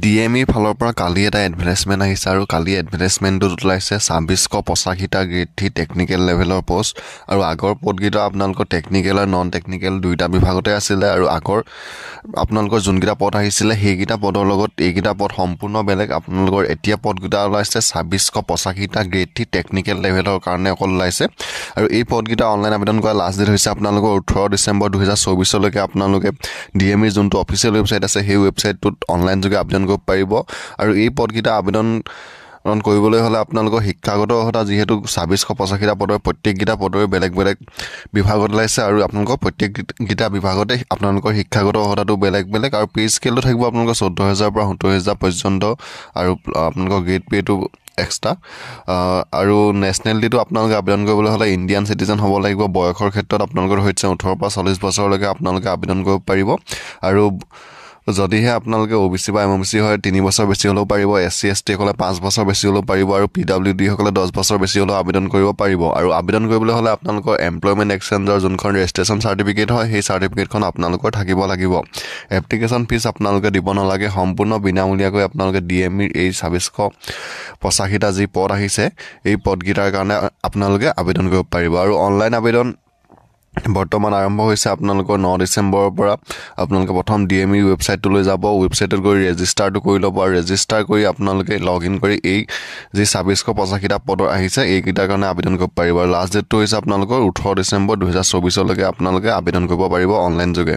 DME ফালৰ পৰা কালি এটা এডভাৰটাইজমেণ্ট আহিছে আৰু কালি এডভাৰটাইজমেণ্টটোত ওলাইছে 2685টা গ্ৰেড 3 টেকনিকেল লেভেলৰ পোষ্ট আৰু আগৰ পদকেইটা আপোনালোকৰ টেকনিকেল আৰু নন টেকনিকেল দুইটা বিভাগতে আছিলে আৰু আগৰ আপোনালোকৰ যোনকেইটা পদ আহিছিলে সেইকেইটা পদৰ লগত এইকেইটা পদ সম্পূৰ্ণ বেলেগ আপোনালোকৰ এতিয়া পদকেইটা ওলাইছে 2685টা গ্ৰেড 3 টেকনিকেল লেভেলৰ কাৰণে অকল ওলাইছে আৰু এই পদকেইটা অনলাইন আবেদন কৰা লাষ্ট ডেট হৈছে আপোনালোকৰ 18 ডিচেম্বৰ 2024 লৈকে আপোনালোকে ডিএমইৰ যোনটো অফিচিয়েল ৱেবছাইট আছে সেই ৱেবছাইটটোত অনলাইন যোগে আবেদন কৰিব পাৰিব আৰু এই পদকেইটা আবেদন কৰিবলৈ হলে আপোনালোকৰ শিক্ষাগত অৰ্হতা যেহেতু 2685টা পদৰ প্ৰত্যেককেইটা পদৰ বেলেগ বেলেগ বিভাগত ওলাইছে আৰু আপোনালোকৰ প্ৰত্যেককেইটা বিভাগতে আপোনালোকৰ শিক্ষাগত অৰ্হতাটো বেলেগ বেলেগ আৰু পে স্কেলটো থাকিব আপোনালোকৰ 14000 পৰা 70000 পৰ্যন্ত আৰু আপোনালোকৰ গ্ৰেড পেটো এক্সট্ৰা আৰু নেশ্যনেলিটিটো আপোনালোকে আবেদন কৰিবলৈ হলে ইণ্ডিয়ান সিটিজেন হ'ব লাগিব বয়সৰ ক্ষেত্ৰত আপোনালোকৰ হৈছে 18 পৰা 40 বছৰলৈকে আপোনালোকে আবেদন কৰিব পাৰিব আৰু যদিহে আপোনালোকে ওবিসি বা এমবিসি হয় 3 বছৰ বেছি হলেও পাৰিব এসসি এসটি সকলে 5 বছৰ বেছি হলেও পাৰিব আৰু পিডব্লিউডি সকলে 10 বছৰ বেছি হলেও আবেদন কৰিব পাৰিব আৰু আবেদন কৰিবলৈ হলে আপোনালোকৰ এমপ্লয়মেন্ট এক্সচেঞ্জৰ যোনখন ৰেজিষ্ট্ৰেচন সাৰ্টিফিকেট হয় সেই সাৰ্টিফিকেটখন আপোনালোকৰ থাকিব লাগিব এপ্লিকেশন ফিজ আপোনালোকে দিব নালাগে সম্পূৰ্ণ বিনামূলীয়াকৈ আপোনালোকে ডিএমইৰ এই 2685টা যি পদ আহিছে এই পদকেইটাৰ কাৰণে আপোনালোকে আবেদন কৰিব পাৰিব আৰু অনলাইন আবেদন বৰ্তমান আৰম্ভ হৈছে আপোনালোকৰ 9 ডিসেম্বৰৰ পৰা আপোনালোকে প্ৰথম ডিএমই ৱেবছাইটলৈ যাব ৱেবছাইটত গৈ ৰেজিষ্টাৰটো কৰি ল'ব আৰু ৰেজিষ্টাৰ কৰি আপোনালোকে লগইন কৰি এই যি 2685টা পদৰ আহিছে এইকেইটাৰ কাৰণে আবেদন কৰিব পাৰিব আৰু লাষ্ট ডেটটো হৈছে আপোনালোকৰ 18 ডিসেম্বৰ 2024 লৈকে আপোনালোকে আবেদন কৰিব পাৰিব অনলাইন যোগে